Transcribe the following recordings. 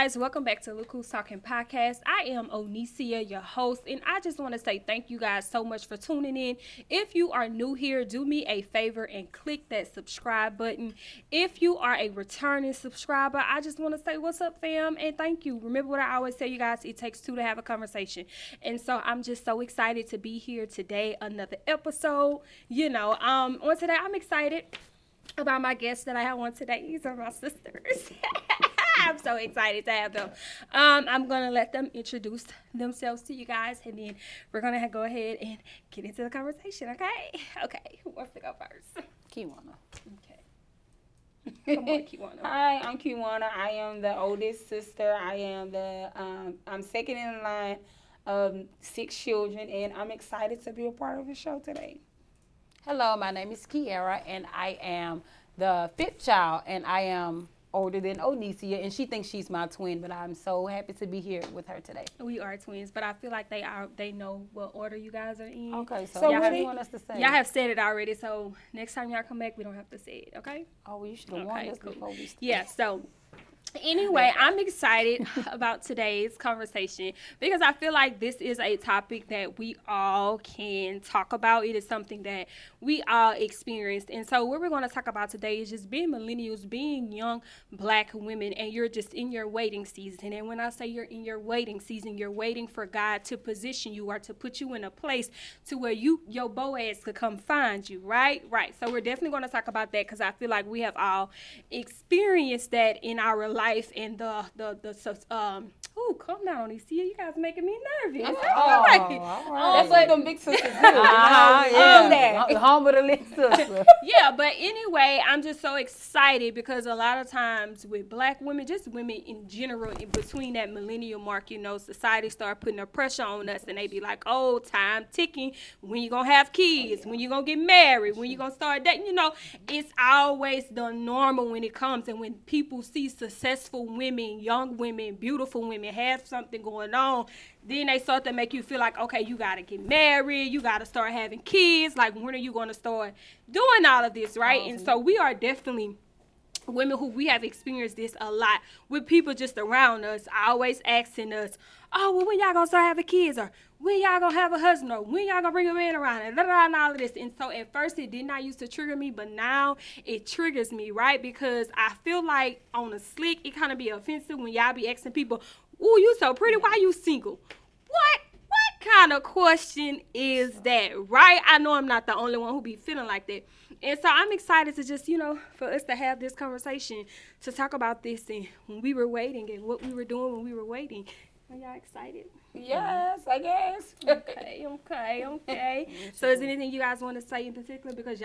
guys, welcome back to Look Who's Talking Podcast. I am Onicia, your host, and I just want to say thank you guys so much for tuning in. If you are new here, do me a favor and click that subscribe button. If you are a returning subscriber, I just want to say what's up, fam, and thank you. Remember what I always tell you guys, it takes two to have a conversation. And so I'm just so excited to be here today, another episode. On today, I'm excited about my guests that I have on today. These are my sisters. I'm so excited to have them. I'm going to let them introduce themselves to you guys, and then we're going to go ahead and get into the conversation, okay? Okay, who wants to go first? Kiwanna. Okay. Come on, Kiwanna. Hi, I'm Kiwanna. I am the oldest sister. I'm second in line of 6 children, and I'm excited to be a part of the show today. Hello, my name is Keaira, and I am the 5th child, and I am older than Onicia, and she thinks she's my twin, but I'm so happy to be here with her today. We are twins, but I feel like they know what order you guys are in. Okay, so what do you want us to say? Y'all have said it already, so next time y'all come back, we don't have to say it, okay? Oh, well, you should have warned us cool. before we started. Yeah, so anyway, I'm excited about today's conversation because I feel like this is a topic that we all can talk about. It is something that we all experienced. And so what we're going to talk about today is just being millennials, being young Black women, and you're just in your waiting season. And when I say you're in your waiting season, you're waiting for God to position you or to put you in a place to where your Boaz could come find you, right? Right. So we're definitely going to talk about that because I feel like we have all experienced that in our life, and calm down, Onicia. You guys making me nervous. All right. That's what them big sisters do. Yeah. Home with a little sister. Yeah, but anyway, I'm just so excited because a lot of times with Black women, just women in general, in between that millennial mark, society start putting a pressure on us, and they be like, oh, time ticking. When you gonna have kids? When you gonna get married? When you gonna start dating? It's always the normal when it comes, and when people see successful women, young women, beautiful women have something going on, then they start to make you feel like, okay, you got to get married, you got to start having kids. Like, when are you going to start doing all of this, right? And so we are definitely women who we have experienced this a lot with people just around us, always asking us, oh, well, when y'all going to start having kids? Or when y'all going to have a husband? Or when y'all going to bring a man around? And all of this. And so at first it did not used to trigger me, but now it triggers me, right? Because I feel like on a slick, it kind of be offensive when y'all be asking people, ooh, you so pretty, why you single? What kind of question is that, right? I know I'm not the only one who be feeling like that. And so I'm excited to just, for us to have this conversation, to talk about this and when we were waiting and what we were doing when we were waiting. Are y'all excited? Yes, I guess. Okay. So is there anything you guys want to say in particular? Because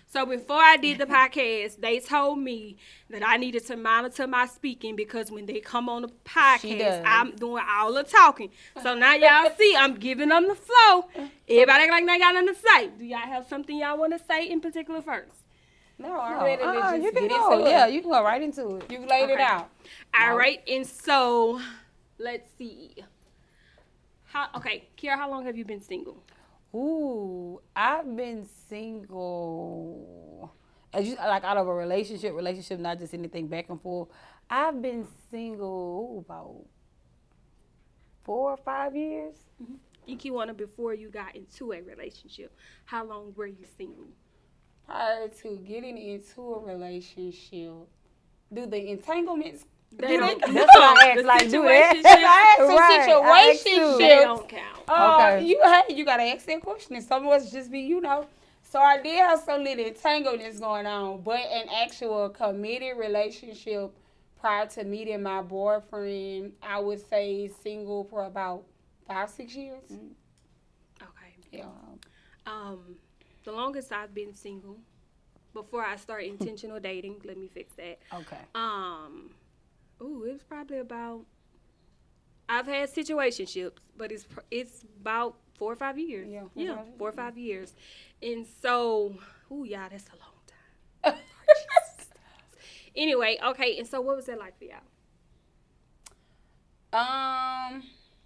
so before I did the podcast, they told me that I needed to monitor my speaking because when they come on the podcast, I'm doing all the talking. So now y'all see, I'm giving them the flow. Everybody act like they got nothing to say. Do y'all have something y'all want to say in particular first? No, I'm ready to just you get can go. into it. Yeah, you can go right into it. You laid it out. All right, and so let's see. Kiara, how long have you been single? Ooh, I've been single. Out of a relationship, not just anything back and forth. I've been single about 4 or 5 years. Mm-hmm. Kiwanna, before you got into a relationship, how long were you single? Prior to getting into a relationship, do the entanglements They don't count. That's what I asked, like, do that. Situationship. They don't count. Okay. You gotta ask that question. And some of us just be, So I did have some little entanglements going on, but an actual committed relationship prior to meeting my boyfriend, I would say single for about 5-6 years. Okay. Yeah. The longest I've been single before I start intentional dating. Let me fix that. Okay. It was probably about. I've had situationships, but it's about 4 or 5 years. Yeah, 4 or 5 years, and so, that's a long time. Anyway, okay, and so what was that like for y'all?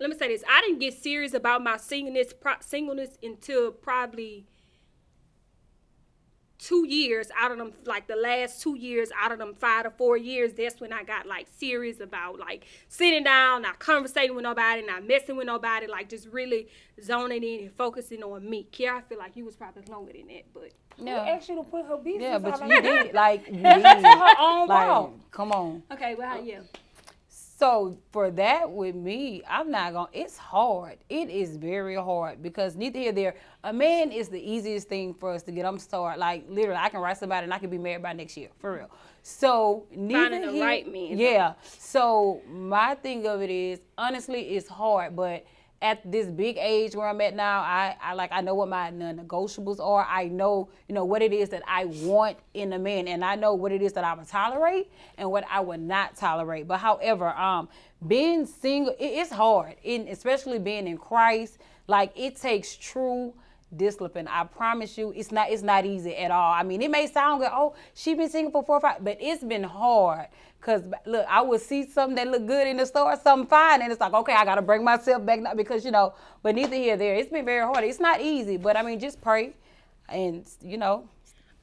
Let me say this: I didn't get serious about my singleness until probably 2 years out of them, like the last 2 years out of them 5 to 4 years, that's when I got like serious about like sitting down, not conversating with nobody, not messing with nobody, like just really zoning in and focusing on me. Kiara, I feel like you was probably longer than that, but Who asked you to put her business Yeah, but out you like did. Like, you That's did. her own Like, fault. come on. okay, well, yeah. So for that with me, I'm not gonna. It's hard. It is very hard because neither here nor there. A man is the easiest thing for us to get them started. Like literally, I can write somebody and I can be married by next year for real. So neither Finding the here, right man. yeah. So my thing of it is honestly, it's hard, but at this big age where I'm at now, I know what my non-negotiables are. I know, what it is that I want in a man, and I know what it is that I would tolerate and what I would not tolerate. But however, being single, it's hard, especially being in Christ. Like it takes true discipline. I promise you, it's not easy at all. I mean, it may sound good. Oh, she been single for 4 or 5, but it's been hard. Cause look, I would see something that look good in the store, something fine, and it's like, okay, I gotta bring myself back now because But neither here nor there. It's been very hard. It's not easy, but I mean, just pray, and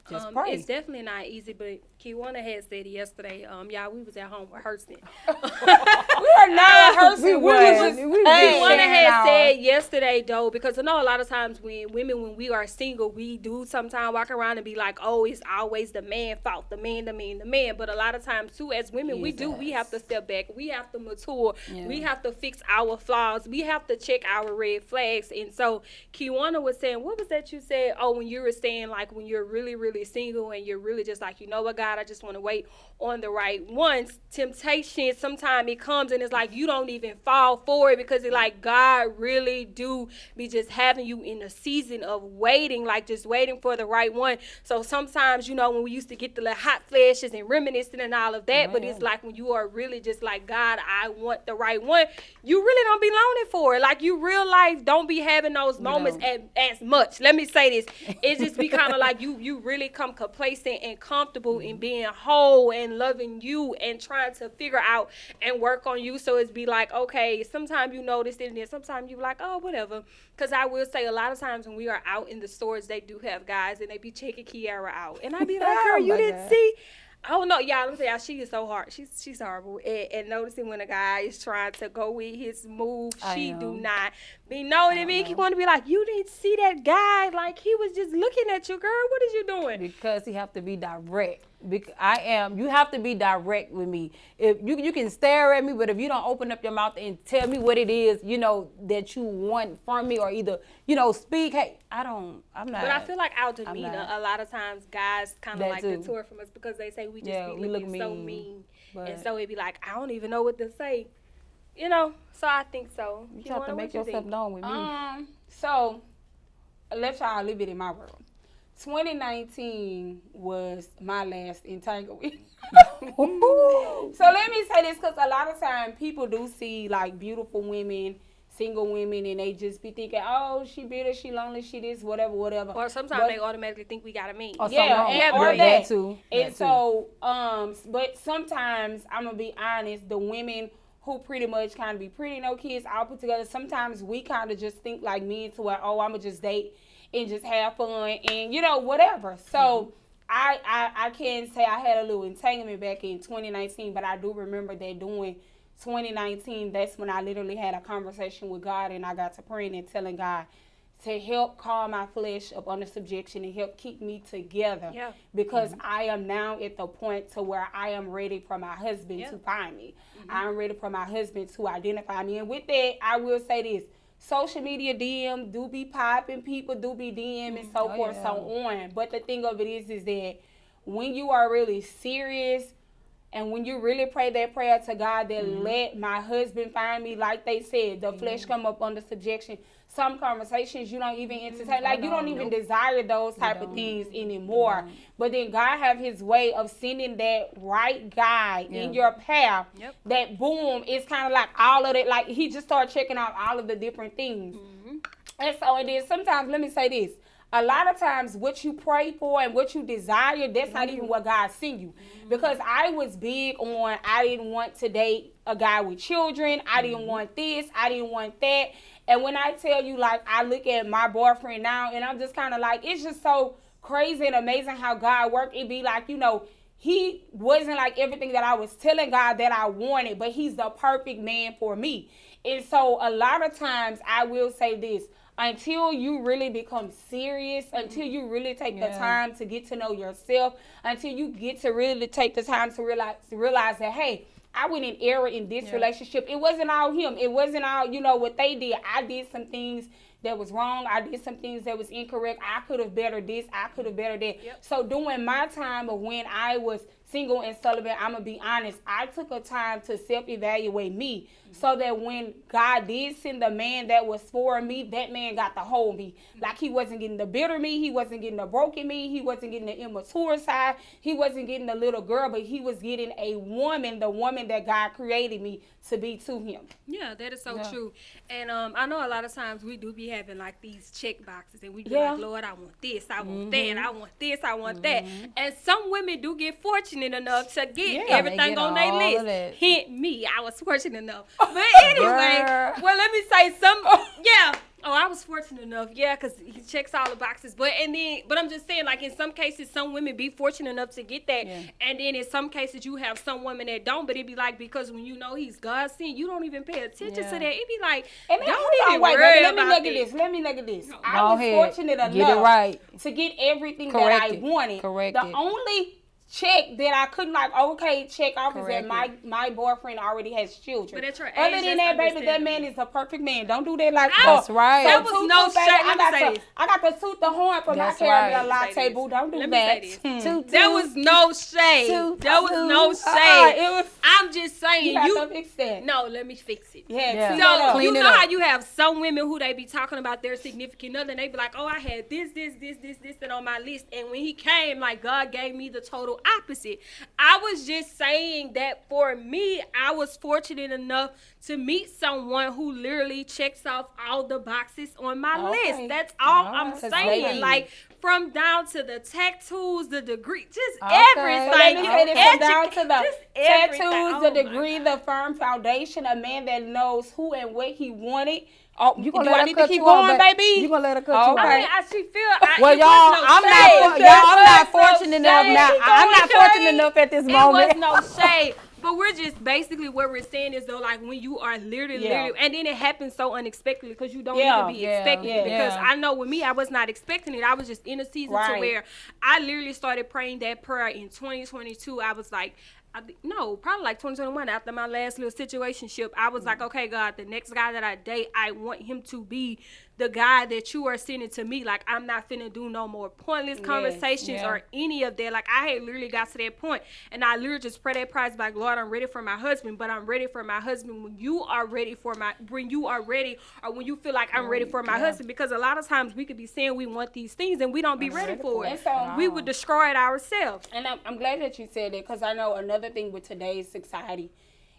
just pray. It's definitely not easy, but Kiwanna had said yesterday, y'all, we was at home rehearsing. We were not rehearsing. We was just Kiwanna had said yesterday, though, because I know a lot of times when we are single, we do sometimes walk around and be like, oh, it's always the man fault, the man. But a lot of times, too, as women, we have to step back. We have to mature. Yeah. We have to fix our flaws. We have to check our red flags. And so Kiwanna was saying, what was that you said? Oh, when you were saying, like, when you're really, really single and you're really just like, you know what, God, I just want to wait on the right ones. Temptation, sometimes it comes and it's like you don't even fall for it because it's like God really do be just having you in a season of waiting, like just waiting for the right one. So sometimes, when we used to get the little hot flashes and reminiscing and all of that, but it's like when you are really just like, God, I want the right one, you really don't be longing for it. Like you real life don't be having those moments as much. Let me say this. It just be kind of like you really come complacent and comfortable in being whole and loving you and trying to figure out and work on you. So it's be like, okay, sometimes you notice it and then sometimes you like, oh, whatever. Because I will say a lot of times when we are out in the stores, they do have guys and they be checking Keaira out. And I be like, girl, you didn't see? Oh no, y'all, let me tell y'all, she is so hard. She's horrible. And noticing when a guy is trying to go with his move, she do not be knowing it. He want to be like, you didn't see that guy. Like, he was just looking at you, girl. What is you doing? Because he have to be direct. You have to be direct with me. If you can stare at me, but if you don't open up your mouth and tell me what it is, that you want from me or either, speak, hey, I'm not. But I feel like our demeanor, a lot of times guys kind of like detour from us because they say we just be looking so mean. And so it'd be like, I don't even know what to say. So I think so. You have to make yourself known with me. So, let y'all live it in my world. 2019 was my last entanglement. So let me say this, because a lot of times people do see like beautiful women, single women, and they just be thinking, oh, she bitter, she lonely, she this, whatever. Or sometimes they automatically think we got a man. Or that too. And so, but sometimes I'm gonna be honest, the women who pretty much kind of be pretty, no kids, all put together, sometimes we kind of just think like men to where, oh, I'm gonna just date and just have fun and whatever. So I can say I had a little entanglement back in 2019, but I do remember that during 2019, that's when I literally had a conversation with God, and I got to praying and telling God to help calm my flesh up under subjection and help keep me together. Yeah. Because I am now at the point to where I am ready for my husband to find me. I'm ready for my husband to identify me. And with that, I will say this. Social media DM do be popping, people do be DM and so forth, so on. But the thing of it is that when you are really serious and when you really pray that prayer to God that let my husband find me, like they said, the flesh come up under subjection. Some conversations you don't even entertain. Like you don't even desire those type of things anymore. But then God have his way of sending that right guy in your path. That boom, it's kind of like all of it. Like he just started checking out all of the different things. And so it is. Sometimes, let me say this. A lot of times what you pray for and what you desire, that's not even what God sent you. Because I was big on, I didn't want to date a guy with children. I didn't want this. I didn't want that. And when I tell you, like, I look at my boyfriend now and I'm just kind of like, it's just so crazy and amazing how God worked. It be like, he wasn't like everything that I was telling God that I wanted, but he's the perfect man for me. And so a lot of times I will say this, until you really become serious, until you really take the time to get to know yourself, until you get to really take the time to realize that, hey, I went in error in this relationship. It wasn't all him. It wasn't all, what they did. I did some things that was wrong. I did some things that was incorrect. I could have bettered this. I could have bettered that. Yep. So during my time of when I was single and celibate, I'm going to be honest, I took a time to self-evaluate me so that when God did send the man that was for me, that man got the whole me. Like he wasn't getting the bitter me. He wasn't getting the broken me. He wasn't getting the immature side. He wasn't getting the little girl, but he was getting a woman, the woman that God created me to be to him. Yeah, that is so true. And I know a lot of times we do be having like these check boxes and we be like, Lord, I want this, I want that, I want this, I want that. And some women do get fortunate enough to get everything on their list. Hint me, I was fortunate enough. But anyway, well, let me say I was fortunate enough, because he checks all the boxes. But I'm just saying, like in some cases, some women be fortunate enough to get that, and then in some cases, you have some women that don't. But it be like because when you know he's God sent, you don't even pay attention to that. It be like, and don't even worry about this. Let me look at this. I was fortunate enough to get everything that I wanted. The only check that I couldn't check off is that my boyfriend already has children. But at your age, other than that, baby, that man is a perfect man. Don't do that like that's right. That was no shade. I got to toot the horn for my caramel latte, boo. Don't do that. There was no shade. There was no shade. I'm just saying you have to fix that. No, let me fix it. Yeah. So you know how you have some women who they be talking about their significant other, and they be like, oh, I had this, and on my list, and when he came, like God gave me the total opposite. I was just saying that for me, I was fortunate enough to meet someone who literally checks off all the boxes on my list. That's all I'm saying. Like from down to the tattoos, the degree, just everything. So let me say this, from down to the tattoos, the degree, the firm foundation, a man that knows who and what he wanted. Oh, you gonna let her cut you on, baby? You gonna let her cut you on? I mean, she feel. Well, I'm not fortunate enough now. I'm not fortunate enough at this moment. It was no shade. But we're just basically what we're saying is though, like when you are literally, and then it happens so unexpectedly because you don't even be expecting it. Because I know with me, I was not expecting it. I was just in a season to where I literally started praying that prayer in 2022. I was like, probably like 2021 after my last little situationship. I was like, okay, God, the next guy that I date, I want him to be the guy that you are sending to me. Like, I'm not finna do no more pointless conversations or any of that. Like, I had literally got to that point, and I literally just pray that prize like, Lord, I'm ready for my husband, but I'm ready for my husband when you are ready, or when you feel like I'm ready for my husband. Because a lot of times we could be saying we want these things and we don't be ready for it. So we would destroy it ourselves. And I'm glad that you said that, because I know another thing with today's society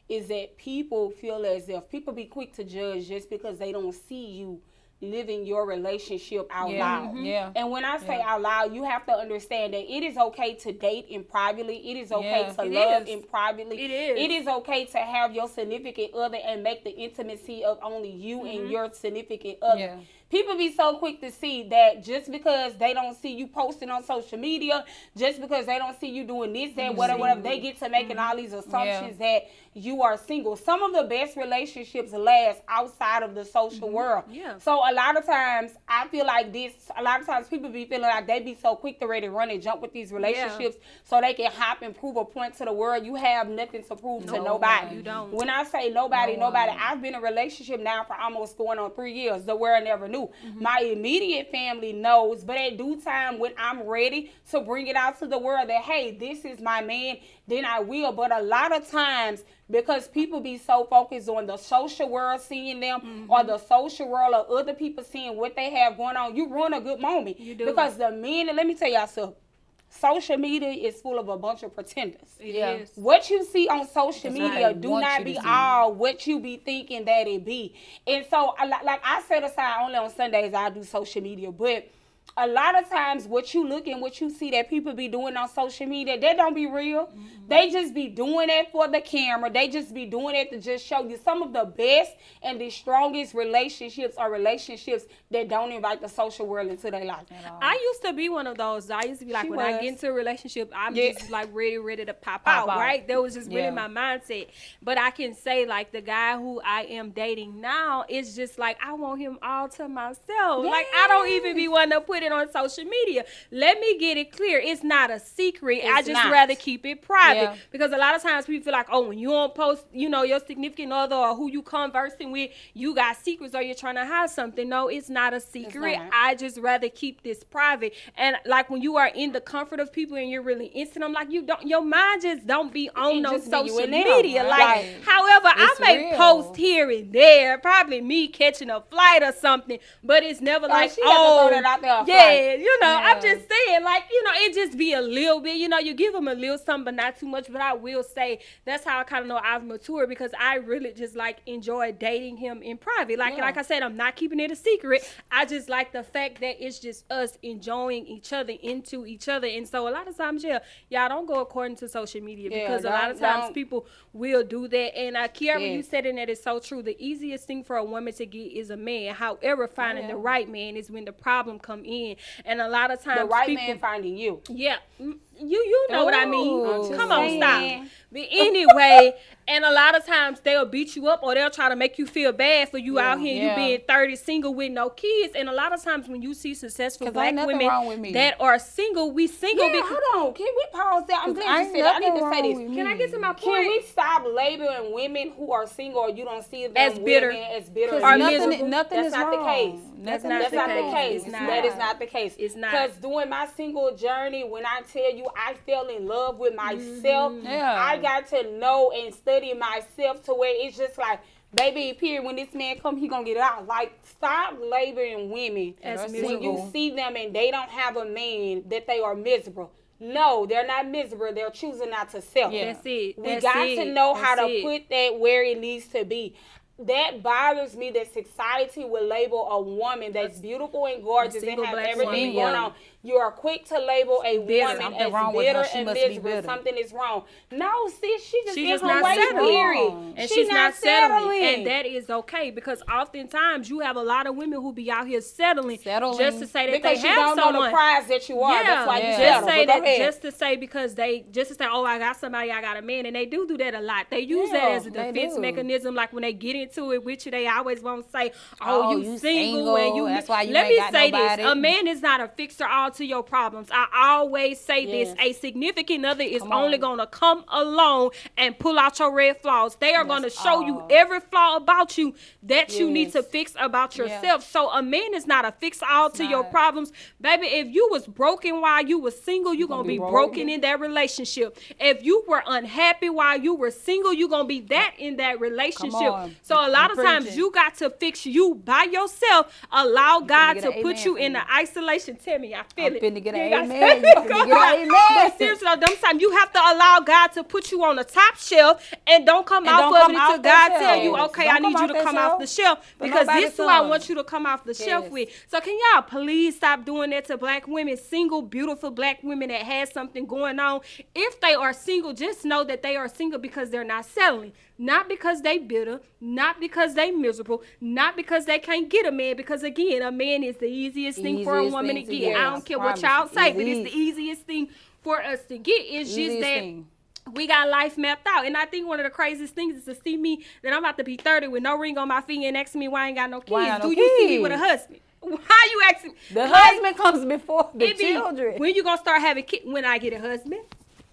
is that people feel as if people be quick to judge just because they don't see you living your relationship out loud. And when I say out loud, you have to understand that it is okay to date in privately. It is okay to love in privately. It is okay to have your significant other and make the intimacy of only you and your significant other. People be so quick to see that just because they don't see you posting on social media, just because they don't see you doing this, that, whatever, they get to making all these assumptions that you are single. Some of the best relationships last outside of the social world. So a lot of times, I feel like a lot of times people be feeling like they be so quick to ready to run and jump with these relationships so they can hop and prove a point to the world. You have nothing to prove to nobody. You don't. When I say nobody, I've been in a relationship now for almost going on 3 years. The world never knew. My immediate family knows, but at due time when I'm ready to bring it out to the world that, hey, this is my man, then I will. But a lot of times, because people be so focused on the social world seeing them or the social world or other people seeing what they have going on, you ruin a good moment. You do. Because the men, and let me tell y'all something, social media is full of a bunch of pretenders. It is. What you see on social media do not be all what you be thinking that it be. And so, like I set aside only on Sundays I do social media, but a lot of times what you look and what you see that people be doing on social media, that don't be real. They just be doing it for the camera. They just be doing it to just show you. Some of the best and the strongest relationships are relationships that don't invite the social world into their life. I used to be one of those. I used to be like, She when I was. get into a relationship, I'm Yeah. just like ready to pop Pop out, out. right? That was just really Yeah. my mindset. But I can say, like, the guy who I am dating now, it's just like, I want him all to myself. Like, I don't even be wanting to put it on social media. Let me get it clear. It's not a secret. I It's just not. rather keep it private. Yeah. Because a lot of times people feel like, oh, when you don't post, you know, your significant other or who you conversing with, you got secrets or you're trying to hide something. No, it's not a secret. not. I just rather keep this private. And like when you are in the comfort of people and you're really into them, like, you don't, your mind just don't be on It no just be you social and them, media. right? Like, Right. however, It's I may real. post here and there, probably me catching a flight or something, but it's never like, she had to throw oh, that out there, a yeah, flight. you know, I'm Yeah. just saying, like, you know, it just be a little bit, you know, you give them a little something, but not too much. But I will say that's how I kind of know I've matured, because I really just like enjoy dating him in private. Like, Yeah. like I said, I'm not keeping it a secret. I just like the fact that it's just us enjoying each other, into each other. And so a lot of times, yeah, y'all don't go according to social media, Yeah, because a lot of don't- times don't. people will do that. And Kiara, Yeah. you said it, that is so true. The easiest thing for a woman to get is a man. However, finding the right man is when the problem come in. And a lot of times The right people, man finding you. yeah, you know what I mean. Ooh. Come on, saying. stop. But anyway, and a lot of times they'll beat you up or they'll try to make you feel bad for you out here, Yeah. you being 30, single with no kids. And a lot of times when you see successful 'Cause black ain't nothing women wrong with me. that are single, we single Yeah, because hold on. Can we pause that? I'm 'Cause glad you ain't said that. I need nothing to say wrong this. with can I get to my Can point? we stop labeling women who are single or you don't see them As bitter. women as bitter? Or as miserable. miserable? Nothing That's is not wrong. the case. Nothing not That's is not the the case. case. It's not. That is not the case. It's not. Because during my single journey, when I tell you I fell in love with myself, Yeah. I got to know and study myself to where it's just like, baby, period, when this man come, he gonna get it out. Like, stop labeling women As when miserable. you see them and they don't have a man that they are miserable. No, they're not miserable. They're choosing not to sell. Yeah. That's it. We That's got it. to know how That's to it. put that where it needs to be. That bothers me that society will label a woman that's beautiful and gorgeous and single have black everything woman. going on. You are quick to label a bitter. woman Something as wrong with bitter her. She and must be miserable. bitter. Something is wrong. No, sis, she just She's in just her not way, settling. period. And She she's not settling. And settling. that is okay, because oftentimes you have a lot of women who be out here settling, Settling. just to say that Because they you have don't someone. know the prize that you are. That's why you Yeah. just settle. say But go that, ahead. just to say, because just to say, oh, I got somebody, I got a man, and they do that a lot. They use that Yeah, as a they defense do. mechanism. Like when they get into it with you, they always want to say, oh, Oh, you you single and you. that's why you Let ain't me got say nobody. this: a man is not a fixer all to your problems. I always say this: Yes. a significant other is Come only on. gonna come along and pull out your red flaws. They are gonna That's show you all. every flaw about you that you need Yes. to fix about Yeah. yourself. So a man is not a fix all to your not. problems, baby. If you was broken while you was single, you gonna be broken in that relationship. If you were unhappy while you were single, you gonna be that in that relationship. on. So a lot I'm of times preaching. you got to fix you by yourself. Allow God get to an put amen you from in you. the isolation. Tell me, I feel I'm it. finna get You an ain't amen. gotta- You finna get an amen. But seriously, though, sometimes you have to allow God to put you on the top shelf and don't come And off don't of come it until off that God tell shelf. you, okay, Don't I need come you off to that come off shelf the shelf, for because nobody's this is who I son. want you to come off the shelf Yes. with. So can y'all please stop doing that to black women, single, beautiful black women that has something going on? If they are single, just know that they are single because they're not settling. Not because they bitter, not because they miserable, not because they can't get a man. Because again, a man is the easiest thing for a Easiest woman to thing to get. get, I I don't care what promise y'all you. say, but it's the easiest thing for us to get. It's just Easiest that thing. we got life mapped out. And I think one of the craziest things is to see me that I'm about to be 30 with no ring on my finger and asking me why I ain't got no kids. Why I got no Do you see me with a kids? husband? Why you asking me? The Like, husband comes before the it be, children. when you gonna start having kids? When I get a husband.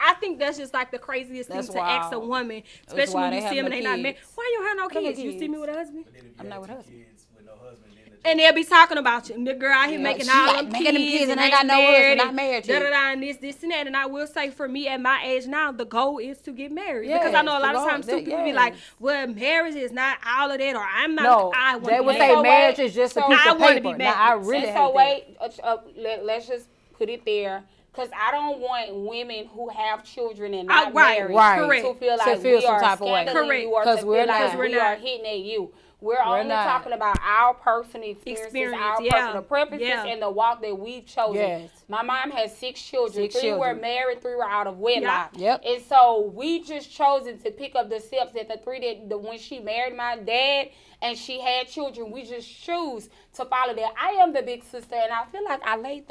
I think that's just like the craziest That's thing to ask a wild. woman, That's especially why when they you have see them no and they not married. kids. Why you have no Why no kids? You see kids? me with a husband? But then if I'm you not have with two husband. kids with no husband, then And they'll be talking about you. And the girl out here Yeah. making She all like them making them kids and ain't got no husband, not married yet. da-da-da, and this and that. And I will say, for me at my age now, the goal is to get married. Because I Yes, know a lot the of goal- times too, that- people be like, yes. well, marriage is not all of that, or I'm not. No, I want they to would be say married. So marriage wait, is just a so piece I of wanna be paper. Now, I married. really And hate so that. wait, let's just put it there. Because I don't want women who have children and Ah, not right, married right. to feel To like feel we some are type of way. scandalizing you or Correct. to 'Cause we're feel like not. we We're are not. hitting at you. We're only not. talking about our personal experiences, our yeah. personal preferences, Yeah. and the walk that we've chosen. Yes. My mom has 6 children. 6 3 were children. married, 3 were out of wedlock. Yep. And so we just chosen to pick up the steps that the 3 when she married my dad and she had children, we just choose to follow that. I am the big sister, and I feel like I laid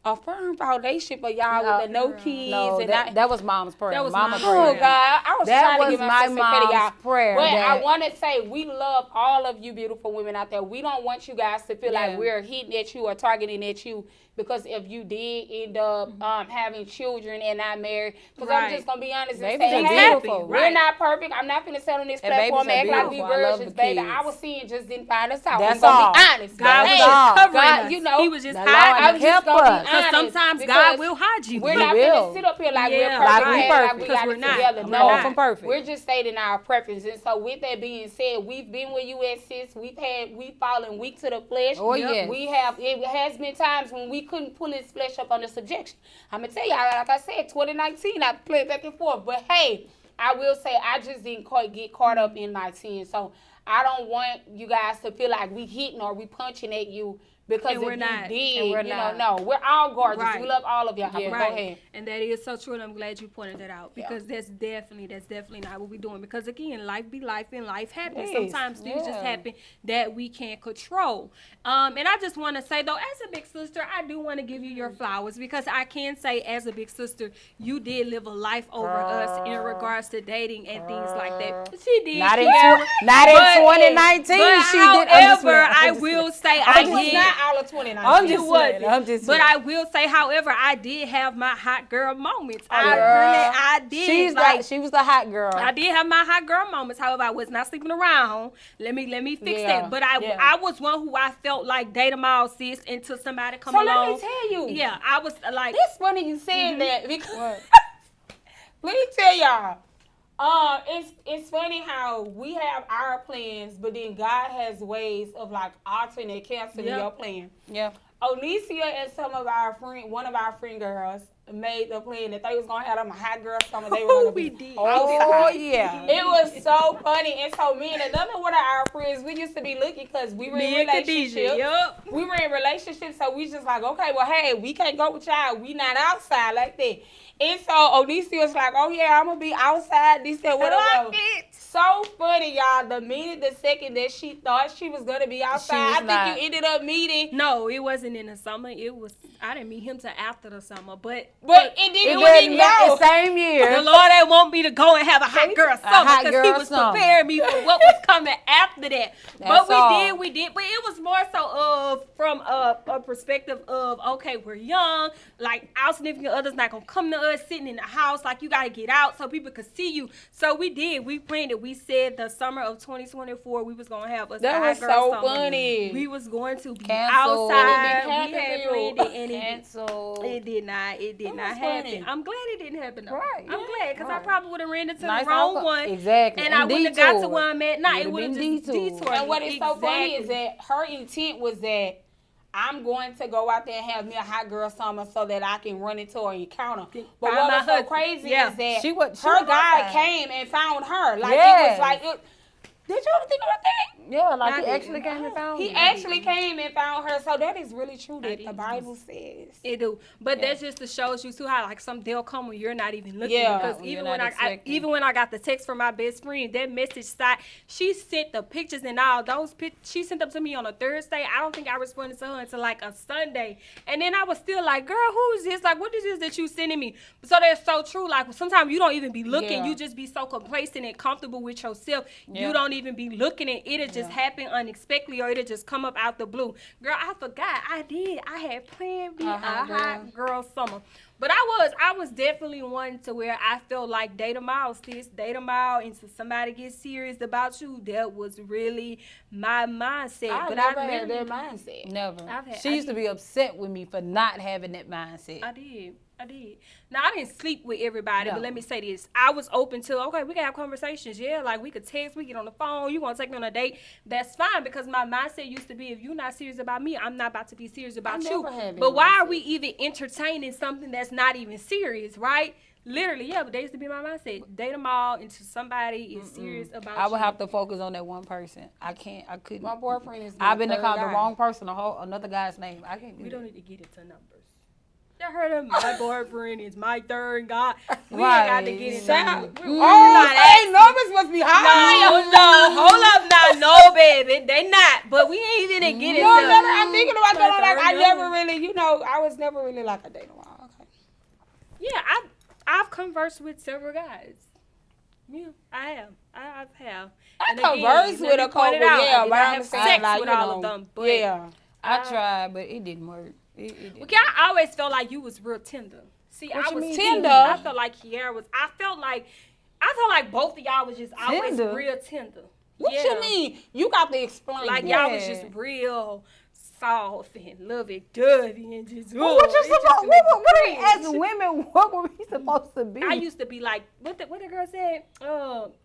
a firm foundation for y'all with the no kids. No, and that was mom's prayer. That was Mama my prayer. Oh God, I was That trying to was give my myself some credit, y'all. mom's prayer But I that- want to say we love all of you beautiful women out there. We don't want you guys to feel Yeah. like we're hitting at you or targeting at you because if you did end up having children and not married, because I'm Right. just gonna be honest and Babies say, are hey, beautiful. we're Right. not perfect. I'm not finna sit on this And platform babies and are act like we beautiful. I love virgins, the baby. kids. I was seeing just didn't find us out. That's I'm gonna all. be honest. God That's was all. just covering God, us. you know, He was just the hiding Lord us. I'm just help gonna be us. Because honest, sometimes because God will hide you. we're He not will. gonna sit up here like we're Yeah. perfect, Like we and perfect. we Because got we're it not. together. We're No, not. From perfect. we're just stating our preference. And so with that being said, we've been with you at sis. We've fallen weak to the flesh. Oh, yes. We have. It has been times when we couldn't pull his flesh up under subjection. I'm gonna tell y'all, like I said, 2019, I played back and forth. But hey, I will say I just didn't quite get caught up in my sin. So I don't want you guys to feel like we hitting or we punching at you. Because And if we're you not. did, And we're you not. know, no, we're all gorgeous. Right. We love all of y'all. Yeah. But Right. go ahead. And that is so true, and I'm glad you pointed that out Yeah. because that's definitely not what we're doing. Because again, life be life and life happens. Yes. Sometimes things just Yeah. happen that we can't control. And I just want to say though, as a big sister, I do want to give you your flowers because I can say, as a big sister, you did live a life over us in regards to dating and things like that. She did. Not in Kiara, not in but- 2019. But she did. I'm just however, playing. I I'm just will playing. say I'm I It just was did. not all of 2019. I'm just It playing. wasn't. I'm just But playing. I will say, however, I did have my hot girl moments. Girl. I did. She's like, like she was the hot girl. I did have my hot girl moments. However, I was not sleeping around. Let me fix Yeah, that. But yeah. I was one who I felt like date 'em all, sis, until somebody come So along. let me tell you. Yeah, I was like, It's funny you said that because What? let me tell y'all. It's funny how we have our plans, but then God has ways of like altering and canceling Yep. your plan. Yeah. Onicia and one of our friend girls, made the plan that they was gonna have them a hot girl summer. They were gonna we be did. Oh outside. yeah. It was so funny, and so me and another one of our friends, we used to be looking because we were in Me and Khadijah. relationships. Yup. We were in relationships, so we just like, okay, well, hey, we can't go with y'all. We not outside like that. And so Onicia was like, oh yeah, I'm gonna be outside. This and whatever. I like it. So funny, y'all. The second that she thought she was gonna be outside, I think not. you ended up meeting. No, it wasn't in the summer. It was. I didn't meet him till after the summer, but. But it It didn't. was It the go. same The year. Lord ain't want me to go and have a hot girl summer hot because he girl was summer. preparing me for what was coming after that. But That's all. we did. But it was more so from a perspective of, okay, we're young, like our significant other's not gonna come to us sitting in the house, like you gotta get out so people could see you. So we did. We planned it. We said the summer of 2024 we was gonna have us That a was hot girl so summer. funny. We was going to be Canceled. outside. And it We didn't had happen planned to it and it Cancelled. it did not. It did That not was happen. funny. I'm glad it didn't happen though. Right. I'm glad because I Right. probably would have ran into Nice the wrong outcome. one. Exactly. And I wouldn't have got to detoured. where I'm at. Nah, it Would've would have been just detoured. detoured. And what is so funny is Exactly. that her intent was that I'm going to go out there and have me a hot girl summer so that I can run into her encounter. But Find what my was so husband. crazy Yeah. is that She was her guy outside. came and found her. Like it Yes. was like it. Did you ever think about that? Yeah, like I he didn't. actually came and found He me. actually came and found her. So that is really true that the didn't. Bible says. It do, but Yeah. that just to shows you too how like they'll come when you're not even looking. Yeah. Because When even you're when not I expecting. even when I got the text from my best friend, that message side, she sent the pictures and all those she sent them to me on a Thursday. I don't think I responded to her until like a Sunday, and then I was still like, girl, who is this? Like, what is this that you sending me? So that's so true. Like sometimes you don't even be looking. Yeah. You just be so complacent and comfortable with yourself. Yeah. You don't even be looking, and it'll just happen unexpectedly or it'll just come up out the blue. Girl, I forgot. I had planned me a hot girl summer. But I was definitely one to where I felt like date 'em out, sis. Date 'em out until somebody gets serious about you. That was really my mindset. I but never I had really, that mindset. Never. I She used to be upset with me for not having that mindset. I did. Now, I didn't sleep with everybody, No. but let me say this. I was open to, okay, we can have conversations. Yeah, like we could text, we get on the phone. You want to take me on a date? That's fine because my mindset used to be, if you're not serious about me, I'm not about to be serious about you. never had that But why are mindset. we even entertaining something that's not even serious, right? Literally, yeah, but they used to be my mindset. Date them all until somebody is serious about I would you. have to focus on that one person. I couldn't. My boyfriend is my I've been to third call the guy. wrong person, another guy's name. I can't do We that. don't need to get into numbers. Y'all heard of my boyfriend is my third guy. We Right. ain't got to get into Shout- it. Oh, hey, numbers must be high. No, hold up now. No, baby. They not. But we ain't even gonna get into No, never. I'm thinking about that. Like, I third never number. really, I was never really like a date a while. Okay. Yeah, I've conversed with several guys. Yeah, I have. I have. I And again, converse let with me a point couple, it out, I yeah, did but not I have understand, sex like, with you all know, of them. But yeah. I tried, but it didn't work. It didn't. Okay, I always felt like you was real tender. See, What I you was mean tender. tender? I felt like Keaira was. I felt like both of y'all was just always Tender? real tender. What Yeah. you mean? You got to explain. Like that. y'all was just real soft and lovey-dovey and just. Well, what you it just supposed? was What cringe. as women? What were we supposed to be? I used to be like, what the girl said?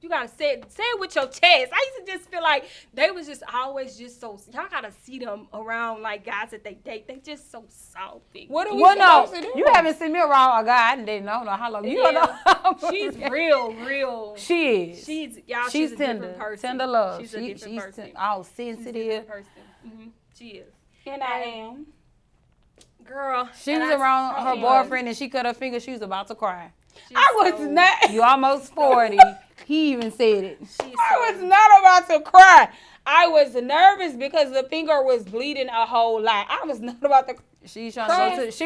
You gotta say it with your chest. I used to just feel like they was just always just so. Y'all gotta see them around like guys that they date. They just so salty. What are we Well, no, supposed to do? you haven't seen me around a guy. I didn't know how long. You don't know. She's real. She is. She's She's a tender. different person. Tender love. She's a different person. All She's a sensitive. different person. She is. And I am. Girl. She and was I- around I her am. boyfriend and she cut her finger. She was about to cry. she's I was so- not. You almost 40. He even said it. She's I so- was not about to cry. I was nervous because the finger was bleeding a whole lot. I was not about to. She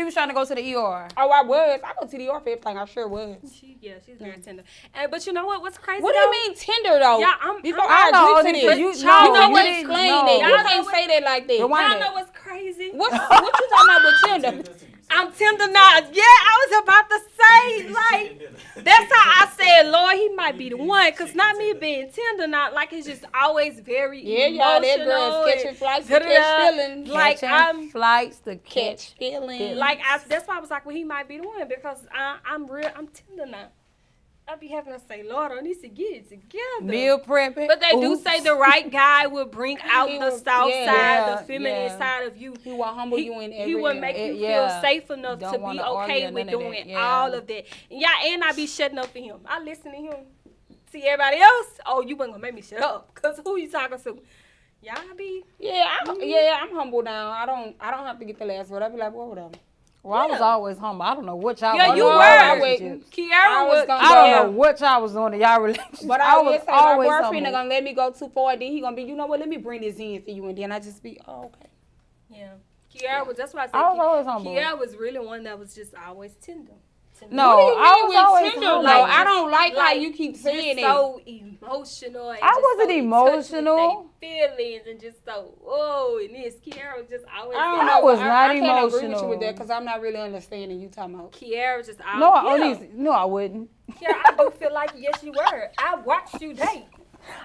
was trying to go to the ER. Oh, I was. I go to the ER for everything. I sure was. She's very tender. And but you know what? What's crazy? What do you though? mean tender though? Yeah, I'm- Before I know, I agree to but this, you- you no, know you what? didn't- Explain no. that. You Y'all can't know say that like that. Rewind Y'all it. know what's crazy? What you talking about with tender? I'm tender now. Yeah, I was about to say, like, that's how I said, Lord, he might be the one. Because not me being tender, not like it's just always very Yeah, y'all, that emotional. girl's catching and flights to catch feelings. Like, Catching I'm, flights to Catch catch. feelings. like, that's why I was like, well, he might be the one. Because I'm tender now. I be having to say, Lord, I need to get it together. Meal prepping. But they do Oops. say the right guy will bring out He the will- soft yeah, side, the feminine yeah. side of you. He will humble you in every He will area. make you Yeah. feel safe enough Don't to be wanna argue okay or with none of doing that. Yeah. all of that. And I be shutting up for him. I listen to him. See everybody else? Oh, you wasn't gonna make me shut up. Cause who you talking to? Y'all be I'm humble now. I don't have to get the last word. I be like, well, whatever. Well, I was Yeah. always humble. I don't know what y'all Yeah, was you doing in were. y'all relationships. Kiara I was was gonna- I don't Yeah. know what y'all was doing in y'all relationships. But I was will say my always boyfriend humble. is gonna let me go too far, and then he gonna be, you know what? Let me bring this in for you, and then I just be, oh, okay. Yeah. Kiara was, that's why I said I was always humble. Kiara was really one that was just always tender. No, What do you I mean was with always tender, humble. though? I don't like how you keep just saying it. so emotional. And I just wasn't so in touch emotional. with their feelings and just so, and this. Kiara was just always. I don't I know. was I not can't agree with you emotional. with that because I'm not really understanding you talking about. Kiara just always. No, yeah. no, I wouldn't. Kiara, I do feel like yes, you were. I watched you date.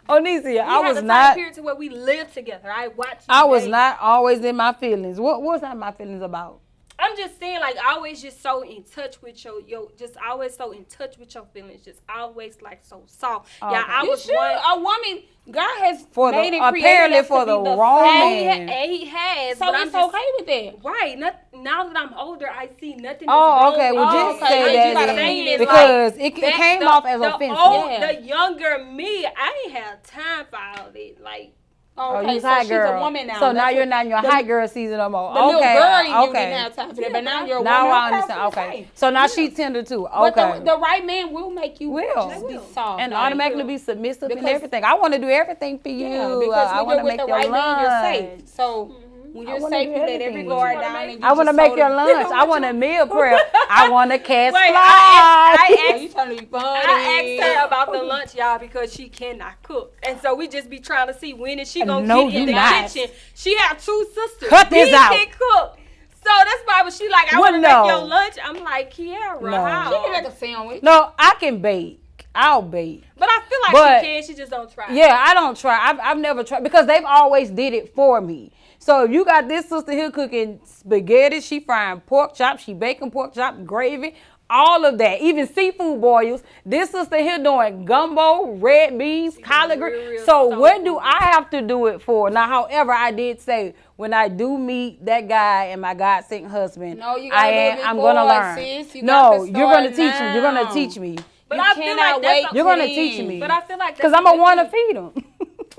Onicia, We I had was a time not. period to where we lived together. I watched you I was date. not always in my feelings. What was not my feelings about? I'm just saying, like, always just so in touch with your just always so in touch with your feelings, just always like so soft. Oh, Yeah, okay. I You was should. one. A woman, God has For the- made and created apparently us for to the be wrong same. man. And he has, So but I'm it's just, okay with that. right. Now that I'm older, I see nothing. Oh, that's okay. wrong Well, with just it. okay. say You that gotta then, say it because it Back came the- off as the offensive. Yeah. The younger me, I ain't have time for all that. Like, Oh, Okay, you so high she's girl. a woman now. So now That's you're what- not in your the- high girl season no more. The little Okay. girl in you Okay. didn't have time for that, but now you're a Now woman. I understand. Okay. So now she's tender too. But Okay. the right man will make you Will. just They be will. soft. And like, automatically be submissive and Because- everything. I want to do everything for you. Yeah, because I when want you're to with make the your right man, you're lunch. safe. So when I you're wanna safe, do you let every everything. guard What you down. wanna And make? you I want to just make told your him- lunch. I want a meal prep. I want to cast Wait, flies. Oh, you trying to be funny? I asked her about the lunch, y'all, because she cannot cook, and so we just be trying to see when is she gonna No, get in you the not. kitchen. She have two sisters. Cut this B out. can cook, so that's why when she like, I Well, want to no. make your lunch. I'm like, Kiara, No. how? She can make a sandwich. No, I can bake. I'll bake. But I feel like But- she can. She just don't try. Yeah, I don't try. I've never tried because they've always did it for me. So if you got this sister here cooking spaghetti, she frying pork chops, she baking pork chop, gravy, all of that, even seafood boils. This sister here doing gumbo, red beans, collard greens. So what do I have to do it for? Now, however, I did say when I do meet that guy and my God sent husband, No, you gotta I'm gonna learn. Sis. You No, got to you're gonna start teach me. You're gonna now. teach me. But You I feel cannot like that's wait a- You're gonna till teach then. me. But I feel like Because that's I'm a gonna good want to thing. feed them.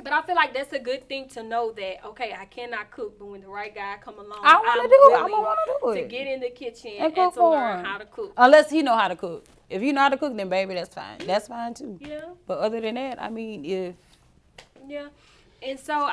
But I feel like that's a good thing to know that, okay, I cannot cook, but when the right guy come along, I wanna I'm do it. I'm willing gonna wanna do to it. get in the kitchen And and cook to for learn him. how to cook. Unless he know how to cook. If you know how to cook, then baby, that's fine. That's fine too. Yeah, But other than that, I mean, if yeah. And so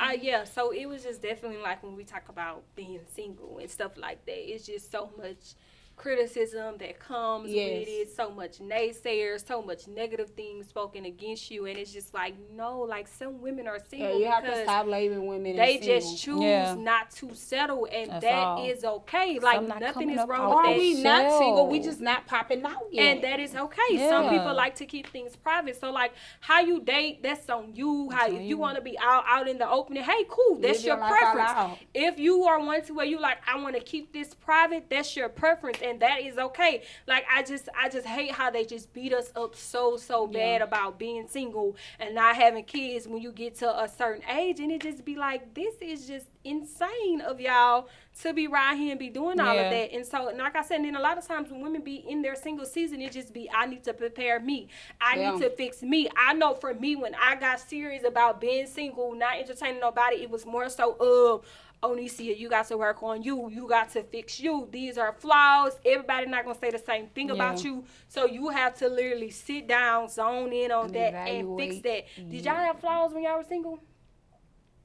it was just definitely like when we talk about being single and stuff like that, it's just so much criticism that comes Yes. with it, so much naysayers, so much negative things spoken against you, and it's just like, no, like some women are Yeah, single you have to because stop labeling women they as single. just choose Yeah. not to settle, and That's that all. is okay. Like Some not nothing coming is up wrong out with Or that. their we not shell. single, we just not popping out yet. And that is okay. Some Yeah. people like to keep things private. So like how you date, that's on you. How That's on if you you. want to be out in the open, hey, cool. That's Live your your life out preference. loud. If you are one to where you like, I want to keep this private, that's your preference, and that is okay. Like I just hate how they just beat us up so bad about being single and not having kids when you get to a certain age, and it just be like, this is just insane of y'all to be right here and be doing all Yeah. of that. And so, and like I said, and then a lot of times when women be in their single season, it just be, I need to prepare me. I need to fix me. I know for me, when I got serious about being single, not entertaining nobody, it was more so, Onicia, you got to work on you. You got to fix you. These are flaws. Everybody not going to say the same thing about you. So you have to literally sit down, zone in on that, and fix that. Did y'all have flaws when y'all were single?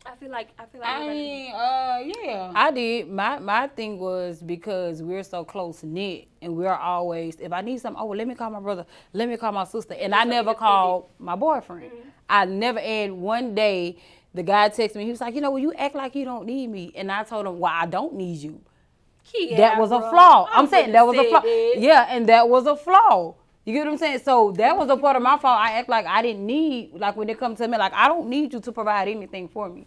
I feel like I mean, yeah. I did. My thing was because we're so close knit and we're always, if I need something, let me call my brother, let me call my sister. And I never called my boyfriend. I never, and one day the guy texted me, he was like, well, you act like you don't need me. And I told him, well, I don't need you. That was a flaw. I'm saying that was a flaw. Yeah, and that was a flaw. You get what I'm saying? So that was a part of my fault. I act like I didn't need, like when it comes to me, like I don't need you to provide anything for me.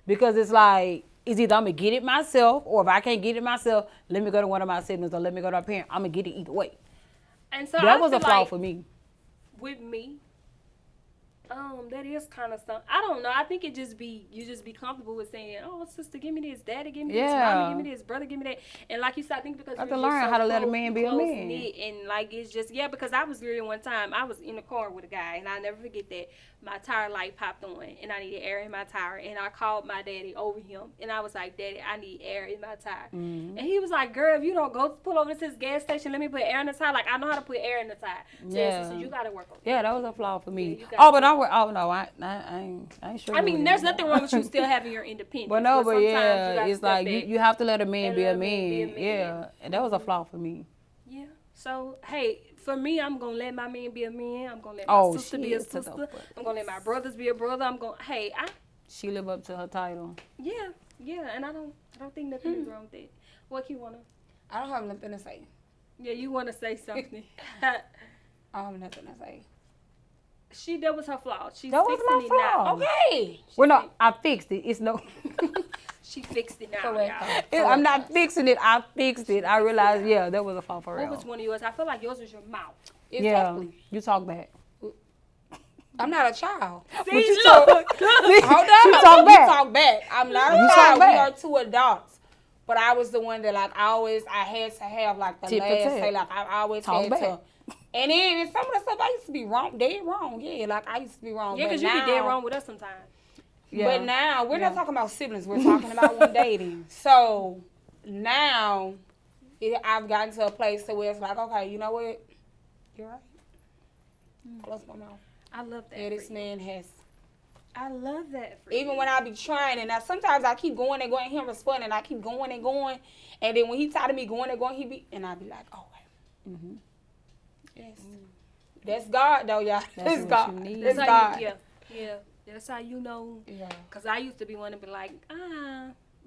Because it's like, it's either I'm going to get it myself, or if I can't get it myself, let me go to one of my siblings or let me go to a parent. I'm going to get it either way. And so That was a feel flaw like for me. with me, that is kind of something. I don't know. I think you just be comfortable with saying, "Oh, sister, give me this. Daddy, give me this. Mama, give me this. Brother, give me that." And like you said, I think because I have you're to just learn so how to let a close- man be a close man. knit, and like it's just because I was really one time I was in the car with a guy, and I never forget that my tire light popped on, and I needed air in my tire, and I called my daddy over him, and I was like, "Daddy, I need air in my tire," and he was like, "Girl, if you don't go pull over to this gas station, let me put air in the tire. Like I know how to put air in the tire." So you gotta work on it. Yeah, that was a flaw for me. Yeah, you got No, I ain't sure. I mean, there's nothing wrong with you still having your independence. But no, but sometimes yeah, you gotta it's step like back you have to let a man and be let a man. Yeah, and that was a flaw for me. Yeah. So hey, for me, I'm gonna let my man be a man. I'm gonna let my sister be a shit, to the sister. fuck. I'm gonna let my brothers be a brother. She live up to her title. Yeah, and I don't think nothing is wrong with that. What you wanna? I don't have nothing to say. Yeah, you wanna say something? I don't have nothing to say. That was her flaw. She's That was fixing my it now. flaw. Okay. Well, no, I fixed it. It's no. She fixed it now. Correct. Y'all. I'm not fixing it. I fixed it. I realized, that was a flaw for real. What was one of yours? I feel like yours was your mouth. Exactly. Yeah, you talk back. I'm not a child. See, you look. Hold on. She talk You back. talk back. I'm not a You talk child. We back. are two adults. But I was the one that I had to have like the Tit for last tat. say. Like I always Talk had back. to. And then some of the stuff I used to be wrong, dead wrong. Yeah, like I used to be wrong. Yeah, but because you now, be dead wrong with us sometimes. But now we're not talking about siblings. We're talking about when dating. So now I've gotten to a place to where it's like, okay, you know what? You're right. Close my mouth. I love that. Yeah, for this you. man has. I love that. For Even you. when I be trying, and now sometimes I keep going and going, him responding, I keep going and going, and then when he tired of me going and going, and I be like, oh, yes, that's God though, y'all. That's what God. you need. That's That's how God. yeah. That's how you know. Yeah. Cause I used to be one to be like,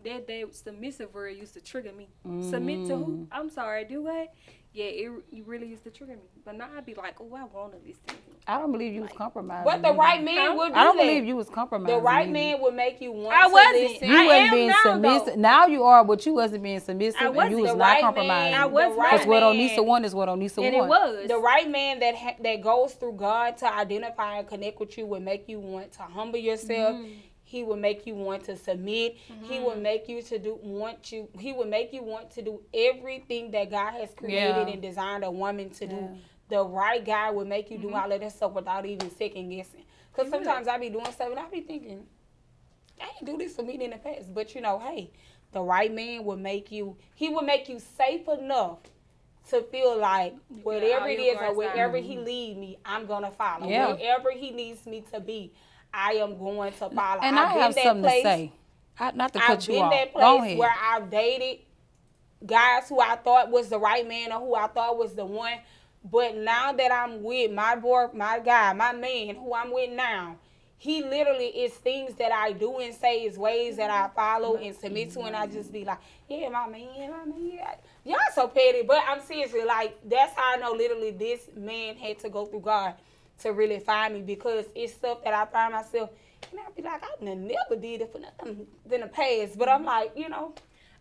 That submissive word used to trigger me. Submit to who? I'm sorry, do what? Yeah, it really used to trigger me. But now I'd be like, oh, I want to listen to him. I don't believe you was compromising. But the right man would do I don't that. believe you was compromising. The right either. man would make you want I to wasn't. listen. You I wasn't am being now, submissive. though. Now you are, but you wasn't being submissive, I and wasn't. you was The not right compromising. man- I was the right. Because what man- Onisa want is what Onisa And want. it was. The right man that goes through God to identify and connect with you will make you want to humble yourself. He will make you want to submit. He will make you He will make you want to do everything that God has created and designed a woman to do. The right guy will make you do all of that stuff without even second guessing. Because sometimes I be doing stuff and I be thinking, I ain't do this for me in the past. But hey, the right man will make you safe enough to feel like whatever it is or wherever he lead me, I'm going to follow. Yeah. Wherever he needs me to be, I am going to follow. And I have something to say. Not to cut you off. I've been that Go place ahead. where I've dated guys who I thought was the right man or who I thought was the one. But now that I'm with my man, who I'm with now, he literally is things that I do and say, is ways that I follow and submit to, and I just be like, yeah, my man. Yeah. Y'all so petty, but I'm seriously, like, that's how I know literally this man had to go through God to really find me, because it's stuff that I find myself, and I'll be like, I never did it for nothing in the past, but I'm like,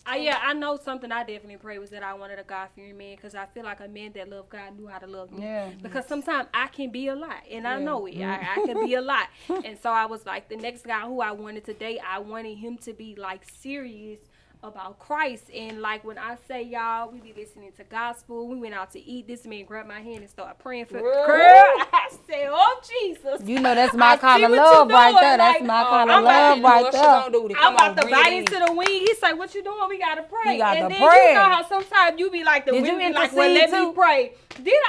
I know something I definitely prayed was that I wanted a God-fearing man, because I feel like a man that loved God knew how to love me. Yeah. Because sometimes I can be a lot, and I know it. I can be a lot. And so I was like, the next guy who I wanted to date, I wanted him to be, like, serious about Christ. And like when I say, y'all, we be listening to gospel, we went out to eat, this man grabbed my hand and started praying for girl. I said, oh Jesus, You know that's my kind of see what love you right doing, there. That's like, my kind of I'm about love to right do what she there. gonna do to I'm come about on, to breathe bite in. into the wing. He said, what you doing? We gotta pray. You got and to then pray. you know how sometimes you be like, the Did you women be like, well, let intercede me too? pray.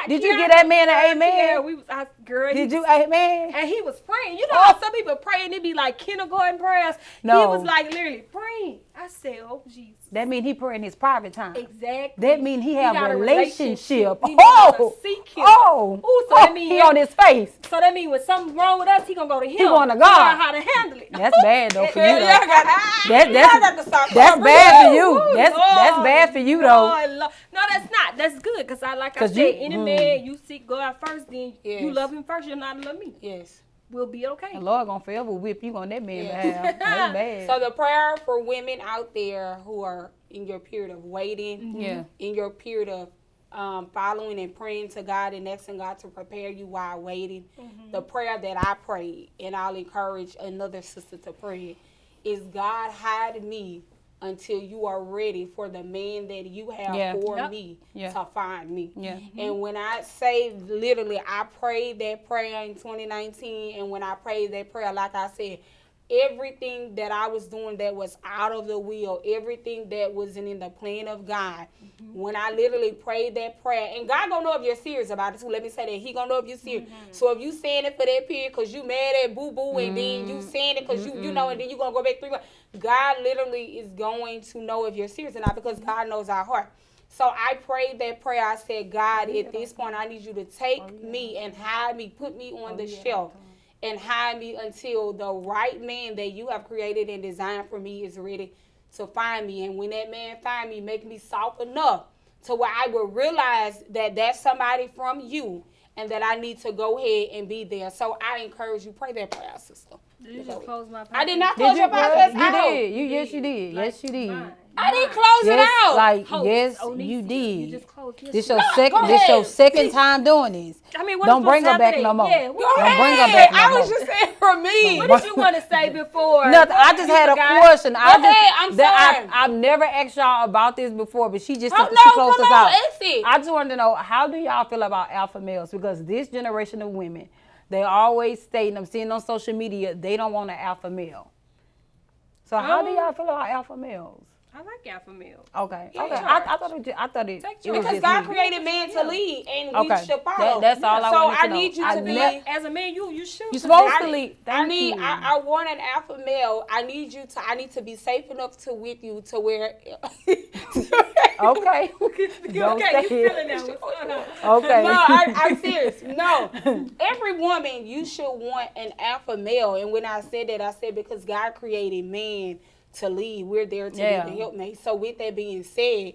Did you get that man an amen? Yeah, we was girl. Did you, amen? And he was praying. You know how some people pray and it be like kindergarten prayers? No. He was like literally praying. I said, oh, Jesus. That mean he praying his private time. Exactly. That mean he have got a a relationship. He know how to Oh, seek him. oh, Ooh, so that mean he on his face. So that means when something's wrong with us, he gonna go to him. going to Figure God. out how to handle it. That's bad though for you. Girl, Though. y'all got to stop That's covering bad for up. you. Ooh, That's Lord, bad for you though. Lord. No, that's not. That's good, because I 'Cause said, you- any man, you seek God first, then you Yes. love him first, you'll not love me. Yes. We'll be okay. The Lord gonna forever whip you on that man Yeah. behalf. That's bad. So the prayer for women out there who are in your period of waiting, Yeah. in your period of following and praying to God and asking God to prepare you while waiting, the prayer that I prayed, and I'll encourage another sister to pray, is God hide me until you are ready for the man that you have Yeah. for Yep. me Yeah. to find me. Yeah. And when I say literally, I prayed that prayer in 2019, and when I prayed that prayer, like I said, everything that I was doing that was out of the will, everything that wasn't in the plan of God, when I literally prayed that prayer, and God gonna know if you're serious about it too. Let me say that He gonna know if you're serious. So if you saying it for that period because you mad at boo boo, and then you saying it because you know, and then you gonna go back 3 months, God literally is going to know if you're serious or not, because God knows our heart. So I prayed that prayer. I said, God, at this point, I need you to take me and hide me, put me on the shelf, and hide me until the right man that you have created and designed for me is ready to find me. And when that man find me, make me soft enough to where I will realize that that's somebody from you and that I need to go ahead and be there. So I encourage you, pray that prayer, sister. Did you just close my podcast? I did not Did close you, your girl? podcast You out. did. Yes, you did. Yes, you did. Mine. I didn't close Yes, it out. like Host, yes, Onicia, you You did. just closed This your yesterday. No, second. go This your ahead. second time doing this. I mean, what Don't bring her back today? no more. Yeah, Go what, Don't bring her ahead. back no I was more. just saying for me. what did you want to say before? Nothing. I just You had a forgot? question. Go ahead. I'm sorry. I've never asked y'all about this before, but she just Oh, she no, closed come us on, out. ask it. I just wanted to know, how do y'all feel about alpha males? Because this generation of women, they always stating, I'm seeing on social media, they don't want an alpha male. So how do y'all feel about alpha males? I like alpha males. Okay. Yeah, Okay. sure. I thought it Take was charge. Because just God me. created man to lead, and we Okay. should follow. That's all I so wanted to I know. need you I to be. ne- As a man, you should. You're supposed I to need- lead. I Thank need. you. I want an alpha male. I need to be safe enough to with you to where. Okay. Don't Okay, you say feeling it. that one. Okay. No, I'm serious. No, every woman, you should want an alpha male. And when I said that, I said because God created man to lead. We're there to be the helpmate. So with that being said,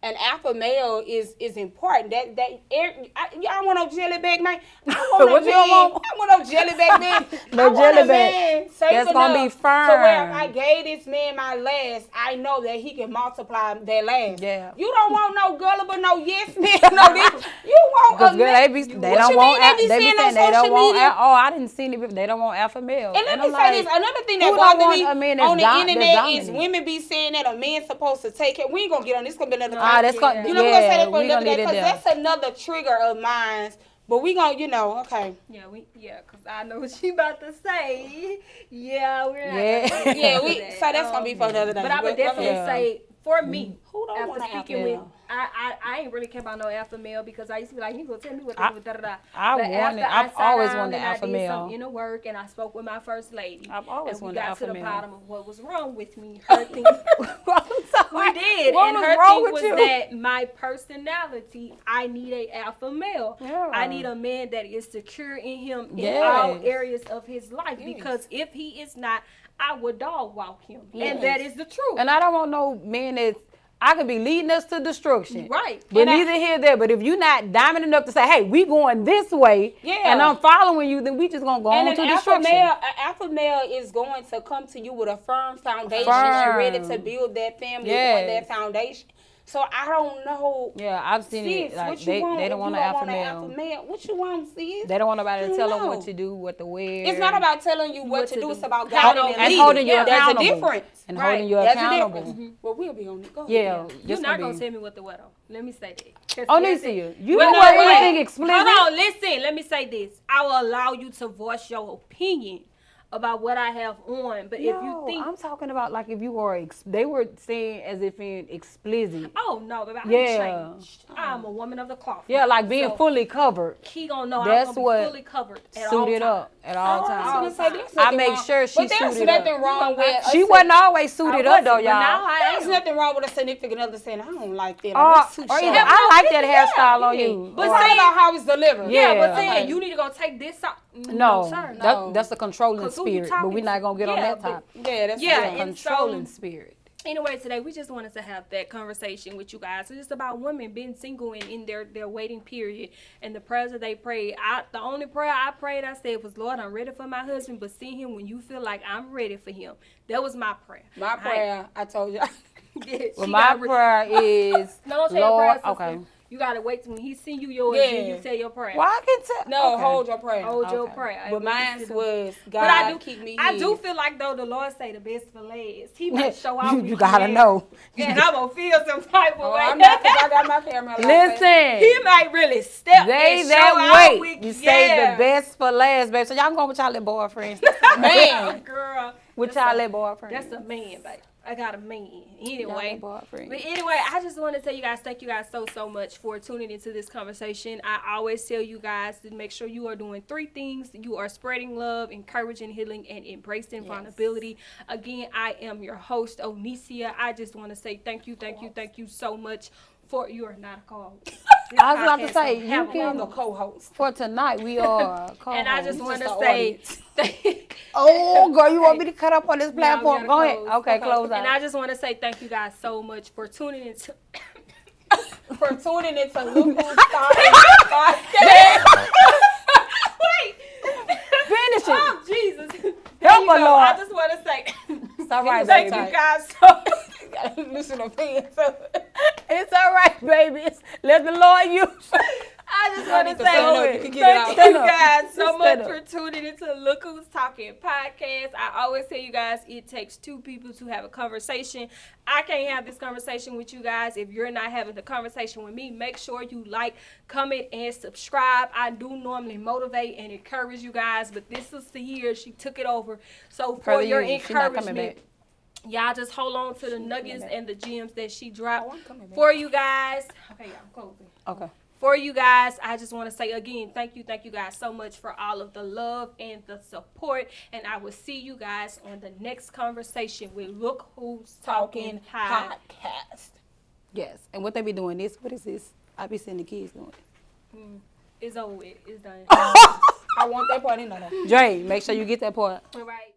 an alpha male is important. Y'all want no jelly bag man? I want What a you man. want? I want no jelly bag man. No I want jelly a bag. man safe That's gonna be enough firm. to where if I gave this man my last, I know that he can multiply that last. Yeah. You don't want no gullible, no yes man, no this. You want Because a girl, man. they What don't you want. mean they be They be saying saying on they don't social want. media? Oh, I didn't see it. They don't want alpha male. And let me I'm say like, this. Another thing that who don't bothers me want a man that's on the that's internet is dominant? women be saying that a man's supposed to take care. We ain't gonna get on this. Gonna be another. That's topic. gonna. You know, we're gonna say that for we another gonna day leave it because there. that's another trigger of mine. But we gonna, okay. Yeah, cause I know what she about to say. Yeah, we're not Yeah. gonna get Yeah, into that. so that's gonna be for another day. But I would definitely say, for me, Who don't want after an speaking alpha with, male? I ain't really care about no alpha male because I used to be like, you gonna tell me what to do, da da da. I've always wanted an alpha I did male. some inner work and I spoke with my first lady. I've always and we wanted an got alpha to the male. bottom of what was wrong with me. Her thing, we did, What and was her wrong thing with was you? that my personality, I need a alpha male. Yeah. I need a man that is secure in him in Yes. all areas of his life because if he is not, I would dog walk him, and that is the truth. And I don't want no man that's. I could be leading us to destruction. Right. But neither here nor there. But if you're not diamond enough to say, hey, we going this way, and I'm following you, then we just going to go on to destruction. An alpha male is going to come to you with a firm foundation and ready to build that family on that foundation. So I don't know. Yeah, I've seen it. Like they don't want an alpha male. What you want, sis? They don't want nobody to tell them what to do, what to wear. It's not about telling you what to do. It's about guiding and holding you accountable. There's a difference. And holding you accountable. There's a difference. Well, we'll be on it. Go ahead. Yeah. You're not going to tell me what to wear, though. Let me say that. Oh, Nisa, you Well, don't no, wear wait. anything explicit. Hold on, listen. Let me say this. I will allow you to voice your opinion about what I have on, but if you think I'm talking about like if you are, they were saying as if in explicit. oh no, baby, I'm changed. I'm a woman of the cloth. Yeah, like being So, fully covered. he gonna know That's I'm gonna what be fully covered at all Suited times. up at all times. I make sure she But there's suited nothing up. wrong with. She wasn't always suited up though, But now y'all. I There's am. nothing wrong with a significant other saying, I don't like that. Or That's too either, short. I like that hairstyle on you. But It's all about how it's delivered. Yeah, but Yeah. saying you need to go take this out. No, sir. that's a controlling 'Cause who you spirit, but we're talking not to? gonna get on Yeah, that but- top. Yeah, that's Yeah, The and controlling so- spirit. Anyway, today we just wanted to have that conversation with you guys. It's just about women being single and in their waiting period and the prayers that they pray. The only prayer I prayed, I said was, Lord, I'm ready for my husband, but see him when you feel like I'm ready for him. That was my prayer. My prayer, I told you. Well, my prayer is, No, don't say Lord, your prayer, sister. okay. You gotta wait till when he send you yours, Yeah. then you say your prayer. Well, I can tell. No, okay. hold your prayer. Hold your Okay. prayer. But mine was, God, But I do keep me I here. do feel like though the Lord say the best for last. He might show out. You gotta know. And I'm gonna feel some type of Oh, way. I'm not, because I got my camera. Listen. He might really step They and that show out wait. with You say yeah. the best for last, babe. So y'all go with y'all little boyfriends. Man. Girl. With y'all little boyfriends. That's a man, babe. I got a man. Y'all Anyway. little boyfriends. But anyway, I just want to tell you guys, thank you guys so much for tuning into this conversation. I always tell you guys to make sure you are doing 3 things. You are spreading love, encouraging, healing, and embracing vulnerability. Again, I am your host, Onicia. I just want to say thank you so much for you are not a co-host. I was about to say, you I'm can, the co-host. for tonight, we are co-hosts. And I just want to the say, Oh, girl, you want me to cut up on this platform? gotta Go ahead. close. Okay, close out. and I just want to say thank you guys so much for tuning into. For tuning into Luca's podcast. Wait. Finish it. Oh, Jesus. Help There her, you go. Lord. I just want to say It's all right, thank baby. you guys so Listen to me. It's all right, baby. Let the Lord use. I just want to to stand up. You say can get it thank out. you guys so Just much stand for tuning into Look Who's Talking podcast. I always tell you guys it takes 2 people to have a conversation. I can't have this conversation with you guys if you're not having the conversation with me. Make sure you like, comment, and subscribe. I do normally motivate and encourage you guys, but this is the year she took it over. So for Brother, your she's not coming encouragement, back. y'all just hold on to the nuggets and the gems that she dropped I'm coming back. for you guys. Okay, I'm closing. Okay. For you guys, I just want to say again, thank you guys so much for all of the love and the support. And I will see you guys on the next conversation with Look Who's Talking podcast. Yes. And what they be doing this? What is this? I be seeing the kids doing it. It's over with. It's done. I want that part in there. Dre, make sure you get that part. All right.